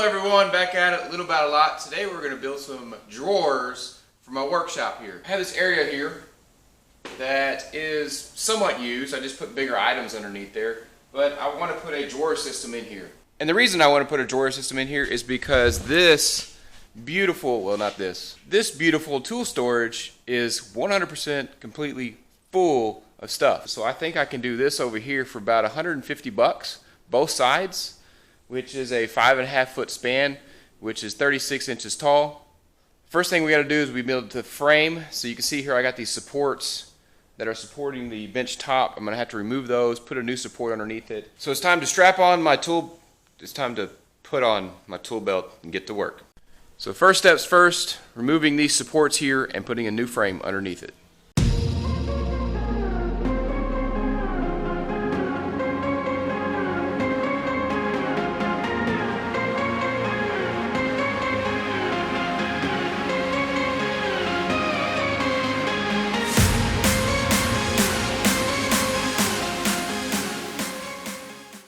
Hello everyone, back at it, Little About a Lot. Today we're going to build some drawers for my workshop here. I have this area here that is somewhat used. I just put bigger items underneath there, but I want to put a drawer system in here. And the reason I want to put a drawer system in here is because this beautiful, well not this, this beautiful tool storage is 100% completely full of stuff. So I think I can do this over here for about 150 bucks, both sides, which is a 5.5 foot span, which is 36 inches tall. First thing we got to do is we build the frame. So you can see here I got these supports that are supporting the bench top. I'm going to have to remove those, put a new support underneath it. So it's time to strap on my tool. It's time to put on my tool belt and get to work. So first steps first, removing these supports here and putting a new frame underneath it.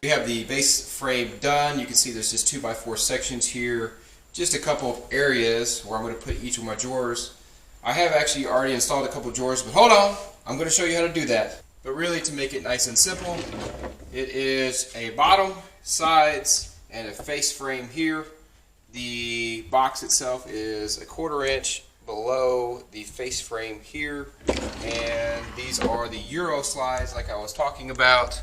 We have the base frame done. You can see there's just 2x4 sections here. Just a couple of areas where I'm going to put each of my drawers. I have actually already installed a couple of drawers, but hold on. I'm going to show you how to do that. But really, to make it nice and simple, it is a bottom, sides, and a face frame here. The box itself is 1/4 inch below the face frame here. And these are the Euro slides like I was talking about.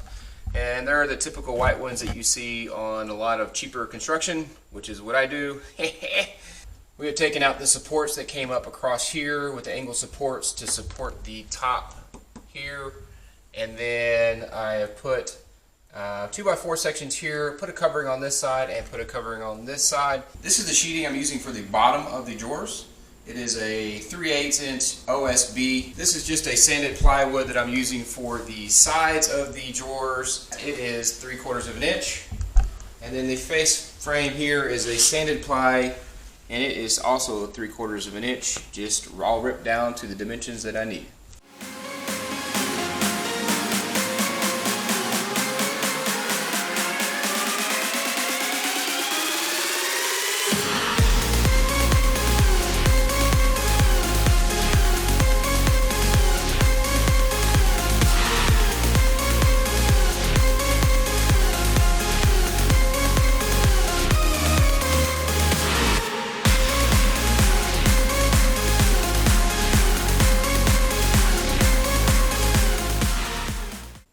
And they're the typical white ones that you see on a lot of cheaper construction, which is what I do. We have taken out the supports that came up across here with the angle supports to support the top here. And then I have put 2x4 sections here, put a covering on this side and put a covering on this side. This is the sheeting I'm using for the bottom of the drawers. It is a 3/8 inch OSB. This is just a sanded plywood that I'm using for the sides of the drawers. It is 3/4 inch. And then the face frame here is a sanded ply, and it is also 3/4 inch, just all ripped down to the dimensions that I need.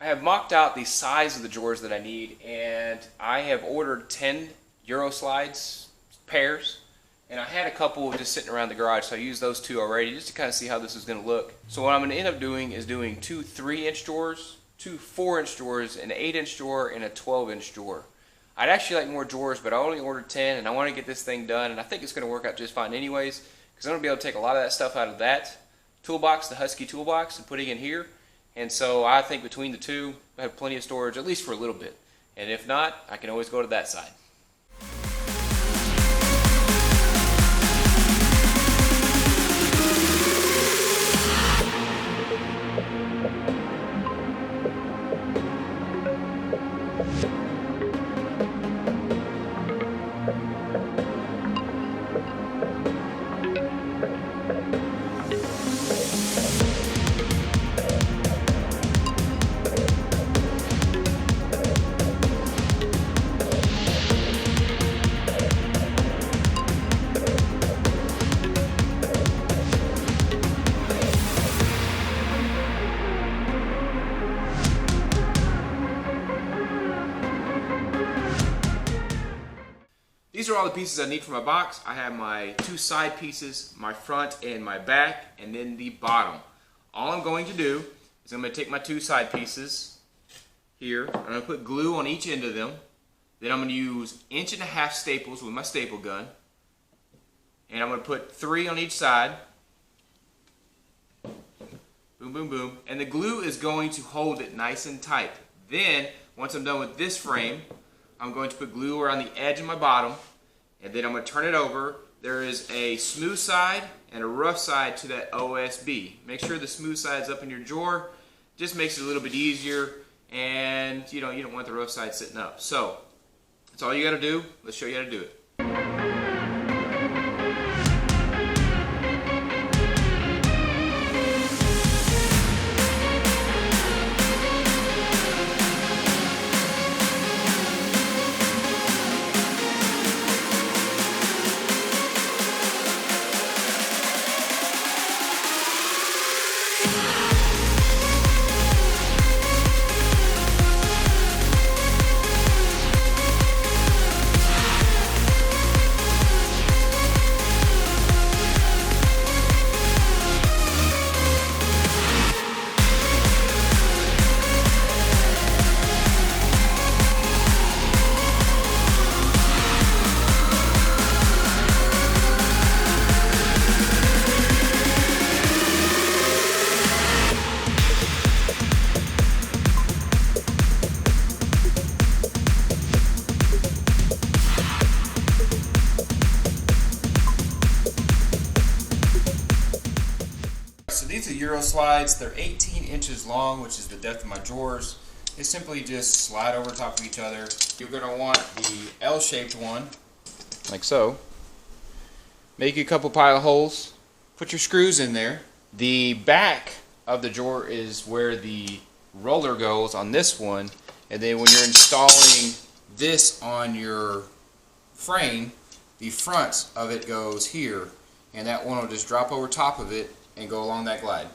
I have mocked out the size of the drawers that I need, and I have ordered 10 Euro slides pairs, and I had a couple just sitting around the garage, so I used those two already just to kind of see how this is going to look. So what I'm going to end up doing is doing 2 3-inch drawers, 2 4-inch drawers, an 8-inch drawer, and a 12-inch drawer. I'd actually like more drawers, but I only ordered 10, and I want to get this thing done, and I think it's going to work out just fine anyways, because I'm going to be able to take a lot of that stuff out of that toolbox, the Husky toolbox, and putting it in here. And so I think between the two, I have plenty of storage, at least for a little bit. And if not, I can always go to that side. These are all the pieces I need for my box. I have my 2 side pieces, my front and my back, and then the bottom. All I'm going to do is I'm going to take my 2 side pieces here. I'm going to put glue on each end of them. Then I'm going to use 1.5 inch staples with my staple gun. And I'm going to put 3 on each side. Boom, boom, boom. And the glue is going to hold it nice and tight. Then, once I'm done with this frame, I'm going to put glue around the edge of my bottom, and then I'm going to turn it over. There is a smooth side and a rough side to that OSB. Make sure the smooth side's up in your drawer. Just makes it a little bit easier, and you don't want the rough side sitting up. So that's all you got to do. Let's show you how to do it. So these are Euro slides. They're 18 inches long, which is the depth of my drawers. They simply just slide over top of each other. You're going to want the L-shaped one, like so. Make a couple pile of holes. Put your screws in there. The back of the drawer is where the roller goes on this one, and then when you're installing this on your frame, the front of it goes here, and that one will just drop over top of it and go along that glide.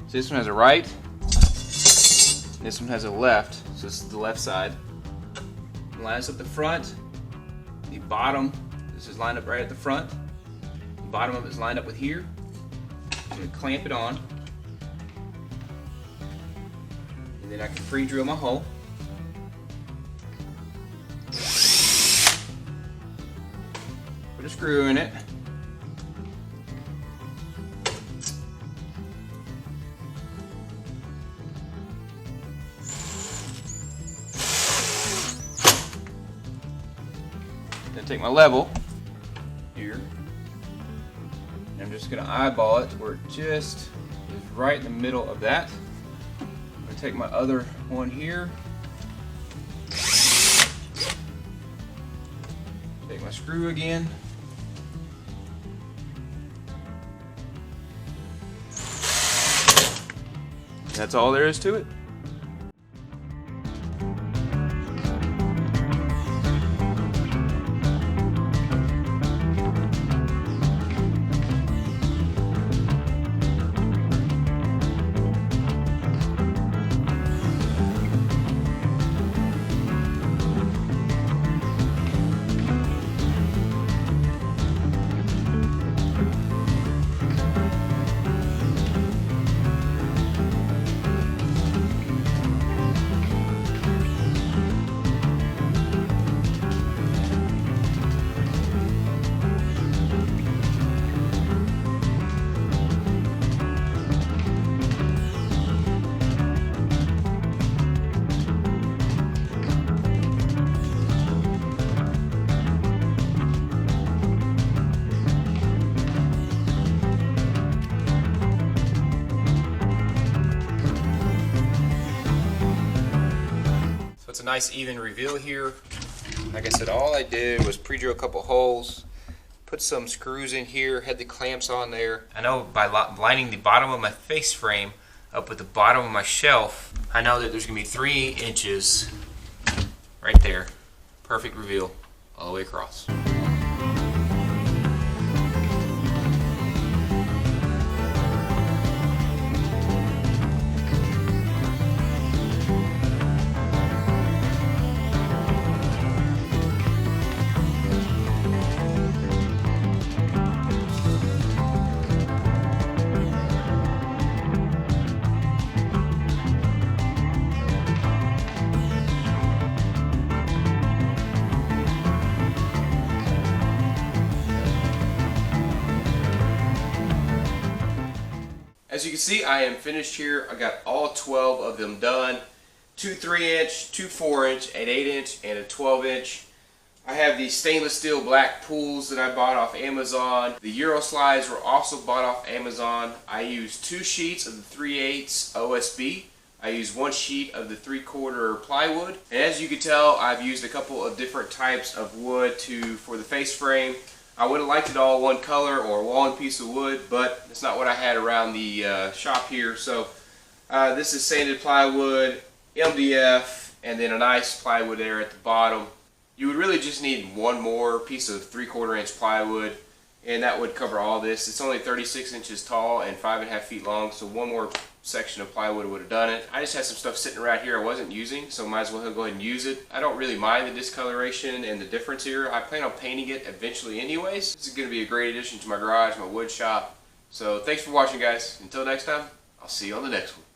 So this one has a right, this one has a left, so this is the left side. It lines up the front, the bottom, this is lined up right at the front, the bottom of it is lined up with here. I'm going to clamp it on, and then I can pre-drill my hole. Put a screw in it. Then take my level here, and I'm just going to eyeball it to where it just is right in the middle of that. I'm going to take my other one here, take my screw again, that's all there is to it. It's a nice even reveal here. Like I said, all I did was pre-drill a couple holes, put some screws in here, had the clamps on there. I know by lining the bottom of my face frame up with the bottom of my shelf, I know that there's going to be 3 inches right there. Perfect reveal all the way across. As you can see, I am finished here. I got all 12 of them done. 2 3-inch, 2 4-inch, an 8-inch, and a 12-inch. I have these stainless steel black pools that I bought off Amazon. The Euro slides were also bought off Amazon. I used 2 sheets of the 3/8 OSB. I used 1 sheet of the 3/4 plywood. And as you can tell, I've used a couple of different types of wood for the face frame. I would have liked it all one color or one piece of wood, but it's not what I had around the shop here. So this is sanded plywood, MDF, and then a nice plywood there at the bottom. You would really just need one more piece of 3/4 inch plywood, and that would cover all this. It's only 36 inches tall and 5.5 feet long, so one more section of plywood would have done it. I just had some stuff sitting around here I wasn't using, so might as well go ahead and use it. I don't really mind the discoloration and the difference here. I plan on painting it eventually anyways. This is going to be a great addition to my garage, my wood shop. So thanks for watching, guys. Until next time, I'll see you on the next one.